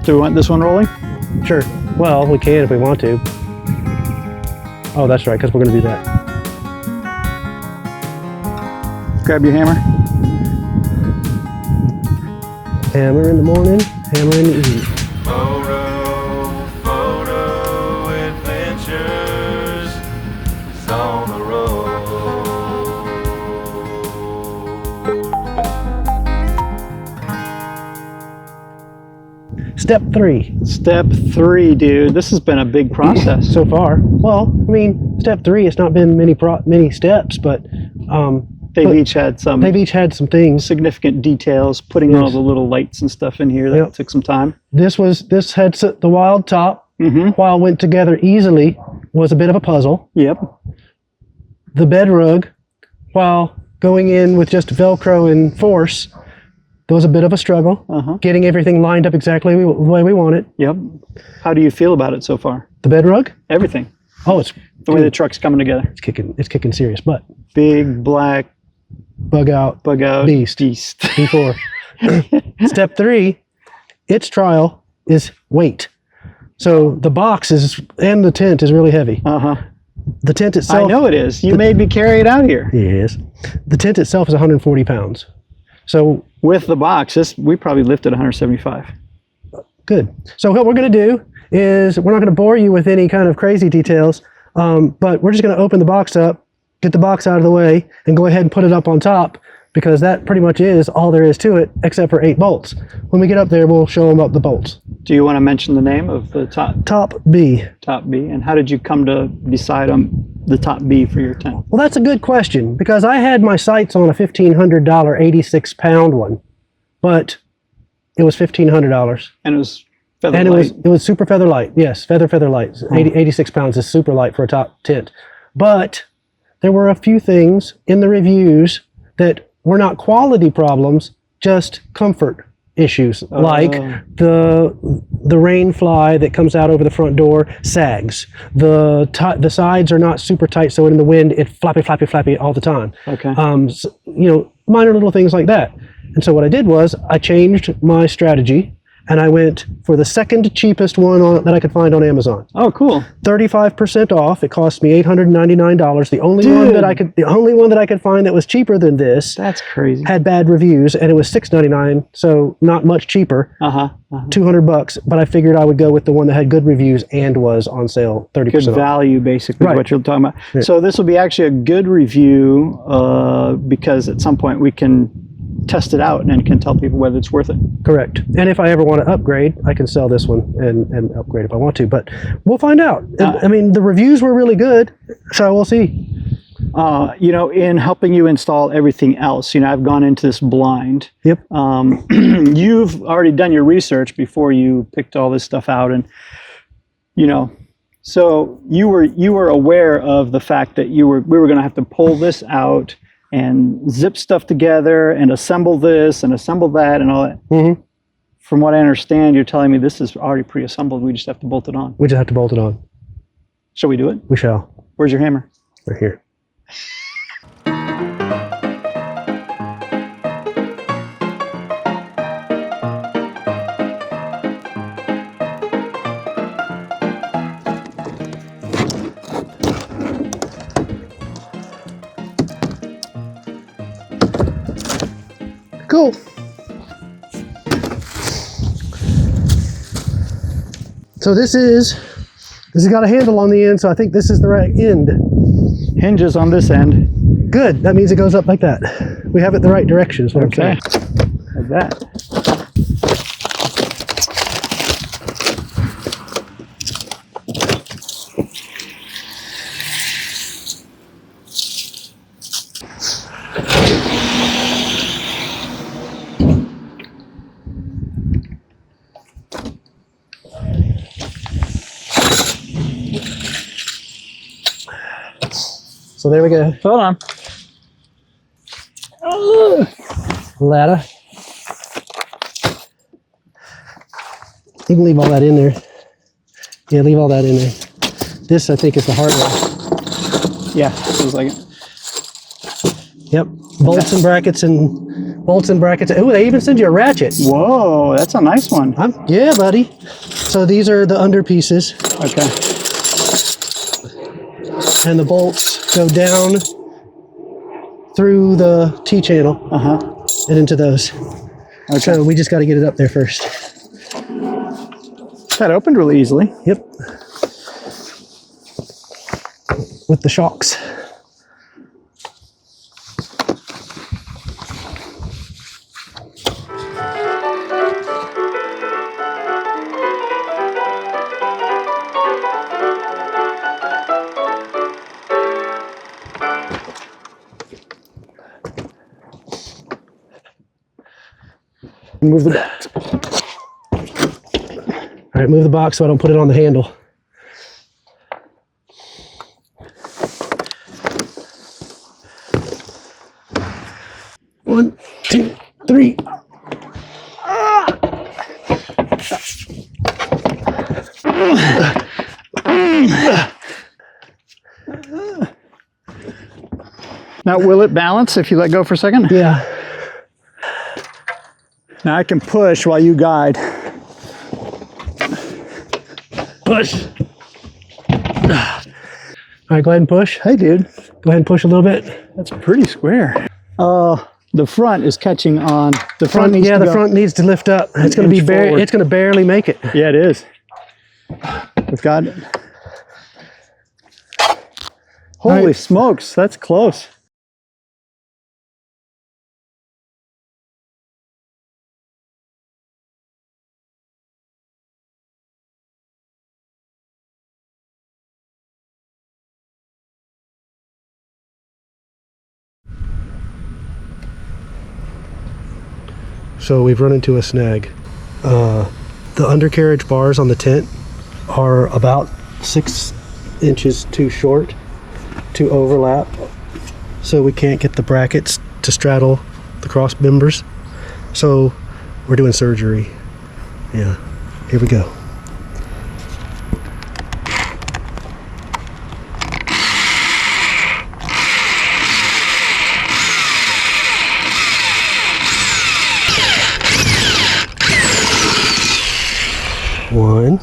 Do we want this one rolling? Sure. Well, we can if we want to. Oh, that's right, because we're going to do that. Grab your hammer. Hammer in the morning, hammer in the evening. Photo adventures is on the road. Step 3. Step 3, dude. This has been a big process. So far. Well, I mean, step 3, it's not been many steps, but They've each had some things. significant details, putting all the little lights and stuff in here that took some time. This had the Wildtop, while went together easily, was a bit of a puzzle. Yep. The Bedrug, while going in with just Velcro and force, there was a bit of a struggle. Getting everything lined up exactly the way we want it. Yep. How do you feel about it so far? The Bedrug? Everything. Oh, it's the way the truck's coming together. It's kicking serious butt. Big black bug out beast. Before. Step 3, its trial is weight. So the box and the tent is really heavy. The tent itself. I know it is. You made me carry it out here. Yes. The tent itself is 140 pounds. So with the box, we probably lifted 175. Good. So what we're going to do is we're not going to bore you with any kind of crazy details, but we're just going to open the box up, get the box out of the way, and go ahead and put it up on top, because that pretty much is all there is to it, except for 8 bolts. When we get up there, we'll show them up the bolts. Do you want to mention the name of the Topbee. Topbee. And how did you come to decide on the Topbee for your tent? Well, that's a good question, because I had my sights on a $1,500 86-pound one, but it was $1,500. And it was feather and light. it was super feather light. Yes, feather light. 86 pounds is super light for a top tent. But there were a few things in the reviews that were not quality problems, just comfort issues, like the rain fly that comes out over the front door sags. The sides are not super tight, so in the wind it flappy all the time. Okay. So, minor little things like that. And so what I did was I changed my strategy, and I went for the second cheapest one that I could find on Amazon. Oh, cool! 35% off. It cost me $899. The only one that I could find that was cheaper than this. That's crazy. Had bad reviews, and it was $699, so not much cheaper. $200. But I figured I would go with the one that had good reviews and was on sale 30% good value, basically, what you're talking about. Yeah. So this will be actually a good review, because at some point we can test it out and then can tell people whether it's worth it. Correct. And if I ever want to upgrade, I can sell this one and upgrade if I want to, but we'll find out. I mean, the reviews were really good, so we'll see. In helping you install everything else, I've gone into this blind. Yep. You've already done your research before you picked all this stuff out, and so you were aware of the fact that we were going to have to pull this out and zip stuff together and assemble this and assemble that and all that. From what I understand, you're telling me this is already pre-assembled. We just have to bolt it on. We just have to bolt it on. Shall we do it? We shall. Where's your hammer? Right here. Cool. So this has got a handle on the end, so I think this is the right end. Hinges on this end. Good. That means it goes up like that. We have it the right direction, is what I'm saying. Like that. So there we go. Hold on. Ladder. You can leave all that in there. Yeah, leave all that in there. This, I think, is the hardware. Yeah, feels like it. Yep. Bolts and brackets and bolts and brackets. Oh, they even send you a ratchet. Whoa, that's a nice one. Yeah, buddy. So these are the under pieces. Okay. And the bolts go down through the T-channel and into those. Okay. So we just got to get it up there first. That opened really easily. Yep. With the shocks. Move the box. All right, move the box so I don't put it on the handle. One, two, three. Now, will it balance if you let go for a second? Yeah. Now I can push while you guide. Push. All right, go ahead and push. Hey, dude. Go ahead and push a little bit. That's pretty square. The front is catching on. The front needs yeah, to the go front needs to lift up. It's going to be forward. it's going to barely make it. Yeah, it is. We've got it. Holy right. smokes, that's close. So we've run into a snag. The undercarriage bars on the tent are about 6 inches too short to overlap, so we can't get the brackets to straddle the cross members. So we're doing surgery. Yeah, here we go. One.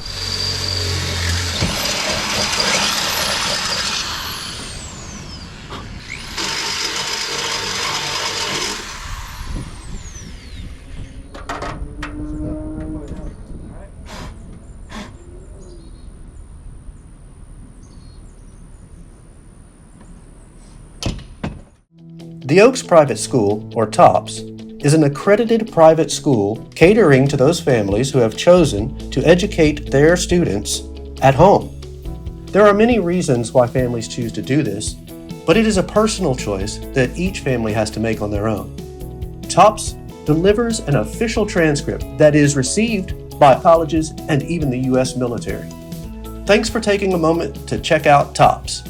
The Oaks Private School, or TOPS, is an accredited private school catering to those families who have chosen to educate their students at home. There are many reasons why families choose to do this, but it is a personal choice that each family has to make on their own. TOPS delivers an official transcript that is received by colleges and even the U.S. military. Thanks for taking a moment to check out TOPS.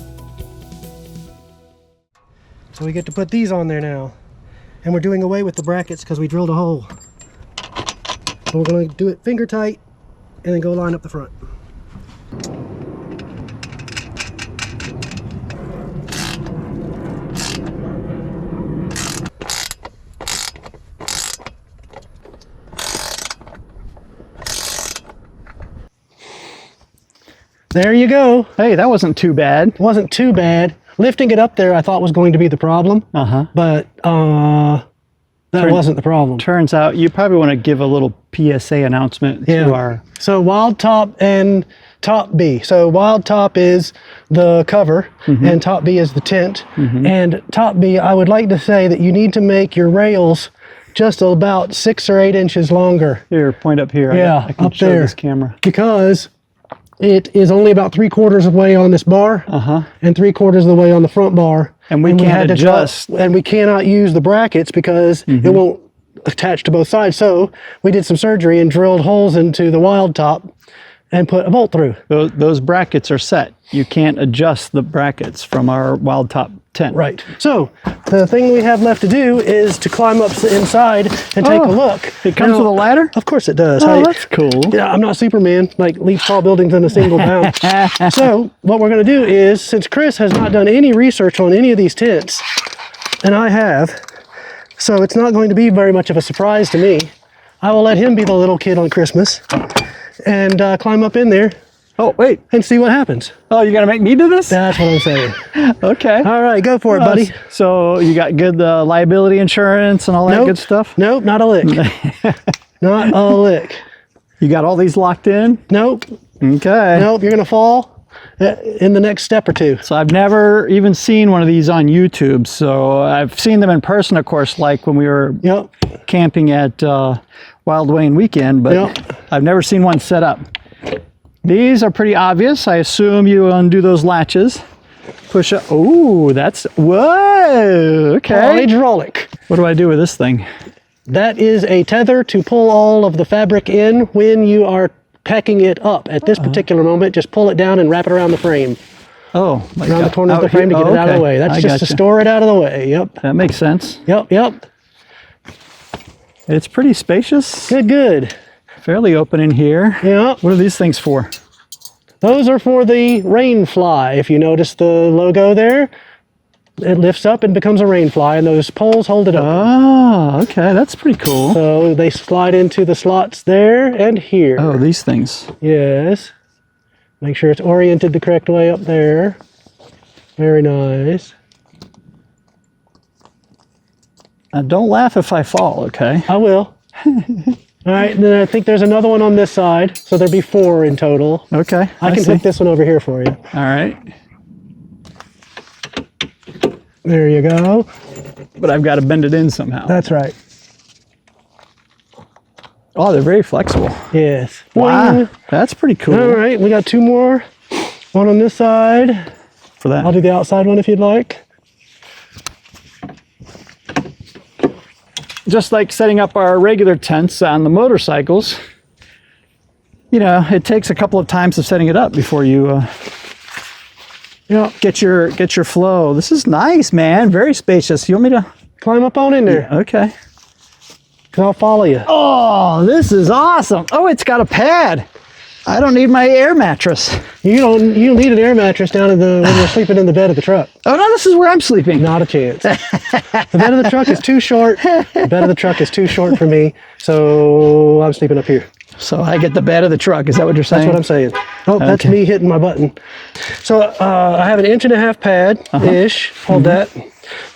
So we get to put these on there now. And we're doing away with the brackets because we drilled a hole. So we're going to do it finger tight and then go line up the front. There you go. Hey, that wasn't too bad. Wasn't too bad. Lifting it up there I thought was going to be the problem, but that wasn't the problem. Turns out you probably want to give a little PSA announcement to our... So Wildtop and Topbee. So Wildtop is the cover and Topbee is the tent. And Topbee, I would like to say that you need to make your rails just about 6 or 8 inches longer. Here, point up here. Yeah, I can up show there. this camera. Because it is only about 3/4 of the way on this bar and 3/4 of the way on the front bar. And we can't adjust. And we cannot use the brackets because it won't attach to both sides. So we did some surgery and drilled holes into the Wildtop and put a bolt through. Those brackets are set. You can't adjust the brackets from our Wildtop tent. Right. So the thing we have left to do is to climb up the inside and take a look. It comes with a ladder? Of course it does. Oh, that's cool. Yeah, I'm not Superman, like leap tall buildings in a single bound. So what we're going to do is, since Chris has not done any research on any of these tents, and I have, So it's not going to be very much of a surprise to me. I will let him be the little kid on Christmas and climb up in there Oh, wait. and see what happens. Oh, you're going to make me do this? That's what I'm saying. Okay. All right, go for it, buddy. So you got good liability insurance and all that good stuff? Nope, not a lick. Not a lick. You got all these locked in? Nope. Okay. Nope, you're going to fall in the next step or two. So I've never even seen one of these on YouTube. So I've seen them in person, of course, like when we were Yep. camping at Wild Wayne Weekend, but Yep. I've never seen one set up. These are pretty obvious. I assume you undo those latches. Push up. Oh, that's, whoa, okay. Hydraulic. What do I do with this thing? That is a tether to pull all of the fabric in when you are packing it up. At this particular moment, just pull it down and wrap it around the frame. Oh, like Around the corner of the frame to get it out of the way. That's I just to gotcha. store it out of the way. Yep. That makes sense. Yep. It's pretty spacious, Good. fairly open in here. Yep. What are these things for? Those are for the rain fly. If you notice the logo there, it lifts up and becomes a rain fly, and those poles hold it up. Oh, okay, that's pretty cool. So they slide into the slots there and here. Oh, these things. Yes. Make sure it's oriented the correct way up there. Very nice. Don't laugh if I fall, okay? I will. All right, and then I think there's another one on this side, so there'd be 4 in total. Okay, I can see. hook this one over here for you. All right, There you go. but I've got to bend it in somehow. That's right. Oh, they're very flexible. Yes. Wow, Boing. that's pretty cool. All right, we got 2 more. One on this side. For that. I'll do the outside one if you'd like. Just like setting up our regular tents on the motorcycles, you know, it takes a couple of times of setting it up before you get your flow. This is nice, man. Very spacious. You want me to? Climb up on in there, Okay. 'cause I'll follow you. Oh, this is awesome. Oh, it's got a pad. I don't need my air mattress. You don't need an air mattress down in the when you're sleeping in the bed of the truck. Oh no, this is where I'm sleeping. Not a chance. The bed of the truck is too short. The bed of the truck is too short for me, so I'm sleeping up here. So I get the bed of the truck. Is that what you're saying? That's what I'm saying. Oh, that's Okay. me hitting my button. So I have an 1.5-inch pad-ish. Hold that.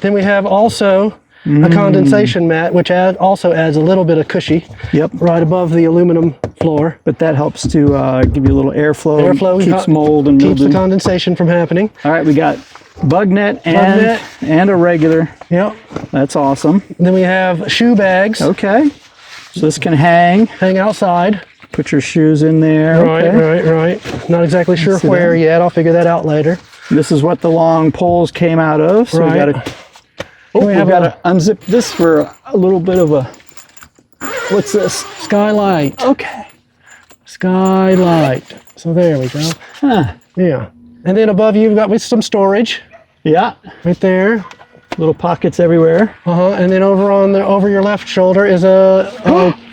Then we have also a condensation mat, which also adds a little bit of cushy. Yep. Right above the aluminum floor. But that helps to give you a little airflow. Airflow Keeps mold and keeps the mildew. condensation from happening. All right, we got bug net net. and a regular. Yep. That's awesome. Then we have shoe bags. Okay. So this can hang. Hang outside. Put your shoes in there. Okay. Right. Not exactly sure see where that. yet. I'll figure that out later. This is what the long poles came out of. So Right. we got to. Oh, we have got to unzip this for a little bit of a. What's this? Skylight. Okay. Skylight. So there we go. Huh. Yeah. And then above you, you've got with some storage Yeah. right there. Little pockets everywhere. And then over your left shoulder is a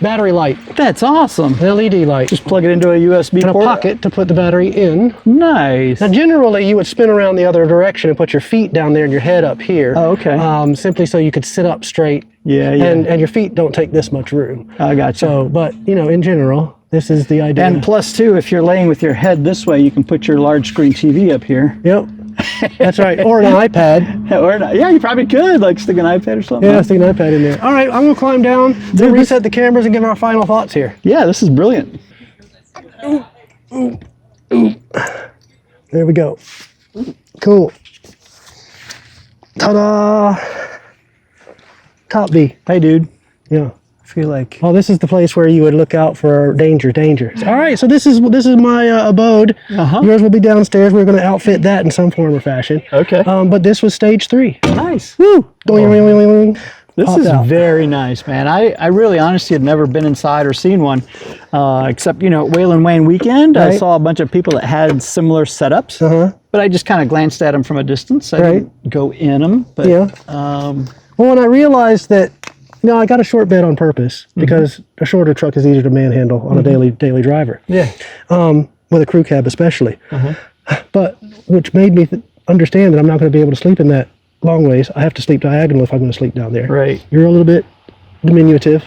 battery light, That's awesome. an LED light, Just plug it into a USB and a port. pocket to put the battery in. Nice. Now, generally, you would spin around the other direction and put your feet down there and your head up here. Oh, okay. Simply so you could sit up straight. Yeah, yeah. And your feet don't take this much room. I got you. So, but in general, this is the idea. And plus, too, if you're laying with your head this way, you can put your large screen TV up here. Yep. That's right. Or an iPad. Or not. Yeah, you probably could, like stick an iPad or something. Yeah, stick an iPad in there. All right, I'm going to climb down, then reset the cameras and give our final thoughts here. Yeah, this is brilliant. There we go. Cool. Ta-da! Topbee. Hey, dude. Yeah. I feel like. Oh, this is the place where you would look out for danger. All right, so this is my abode. Uh-huh. Yours will be downstairs. We're going to outfit that in some form or fashion. Okay. But this was stage 3. Nice. Woo! Boing. This Popped is out. very nice, man. I really honestly had never been inside or seen one, except, Whalen Wayne Weekend. I Right. saw a bunch of people that had similar setups, but I just kind of glanced at them from a distance. I Right. didn't go in them. But, Yeah. Well, when I realized that, I got a short bed on purpose because a shorter truck is easier to manhandle on a daily driver. Yeah. With a crew cab especially. But which made me understand that I'm not going to be able to sleep in that long ways. I have to sleep diagonal if I'm going to sleep down there. Right. You're a little bit diminutive,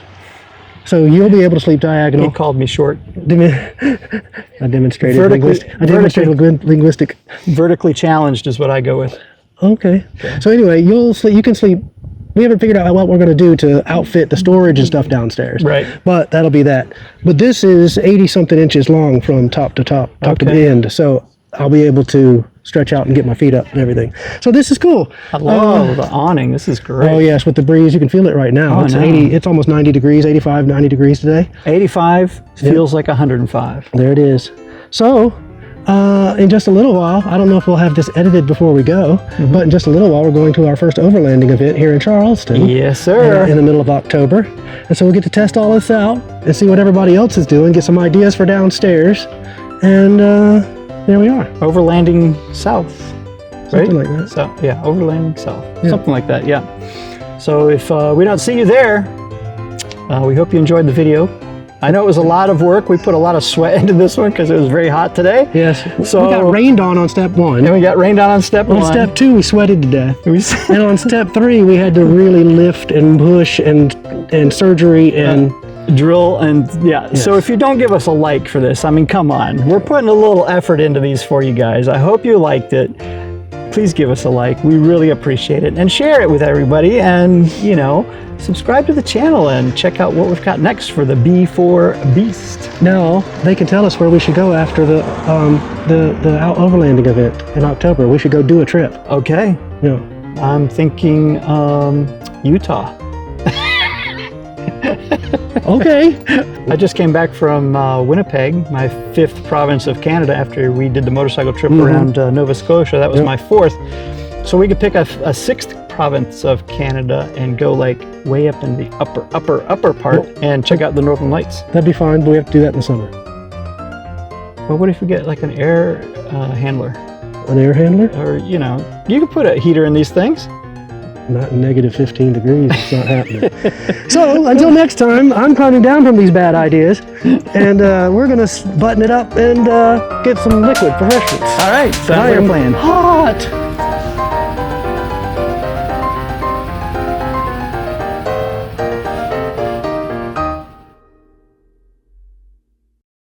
so you'll be able to sleep diagonal. He called me short. I demonstrated linguistic. Vertically challenged is what I go with. Okay. So anyway, you'll sleep. You can sleep. We haven't figured out what we're going to do to outfit the storage and stuff downstairs. Right. But that'll be that. But this is 80 something inches long from top to top to end. So I'll be able to stretch out and get my feet up and everything. So this is cool. I love the awning. This is great. Oh yes, with the breeze, you can feel it right now. Oh, It's no. 80. It's almost 90 degrees, 85, 90 degrees today. 85 feels like 105. There it is. So, in just a little while, I don't know if we'll have this edited before we go, but in just a little while, we're going to our first overlanding event here in Charleston. Yes, sir. In the middle of October. And so we'll get to test all this out and see what everybody else is doing, get some ideas for downstairs. And there we are. Overlanding south. Right? Something like that. So, yeah, overlanding south. Yeah. Something like that, yeah. So if we don't see you there, we hope you enjoyed the video. I know it was a lot of work. We put a lot of sweat into this one because it was very hot today. Yes. So we got rained on step 1. And we got rained on step 1. On step 2, we sweated to death. And on step 3, we had to really lift and push and surgery and drill and yeah. Yes. So if you don't give us a like for this, I mean, come on. We're putting a little effort into these for you guys. I hope you liked it. Please give us a like. We really appreciate it. And share it with everybody. And, you know, subscribe to the channel and check out what we've got next for the B4 Beast. now they can tell us where we should go after the overlanding event in October. We should go do a trip. Okay. Yeah. I'm thinking Utah. Okay. I just came back from Winnipeg, my 5th province of Canada, after we did the motorcycle trip around Nova Scotia. That was my 4th. So we could pick a 6th province of Canada and go like way up in the upper part and check out the Northern Lights. That'd be fine, but we have to do that in the summer. Well, what if we get like an air handler? An air handler? Or, you know, you could put a heater in these things. Not negative 15 degrees. It's not happening. So until next time, I'm climbing down from these bad ideas, and we're gonna button it up and get some liquid refreshments. All right, sounds I like a am plan. hot.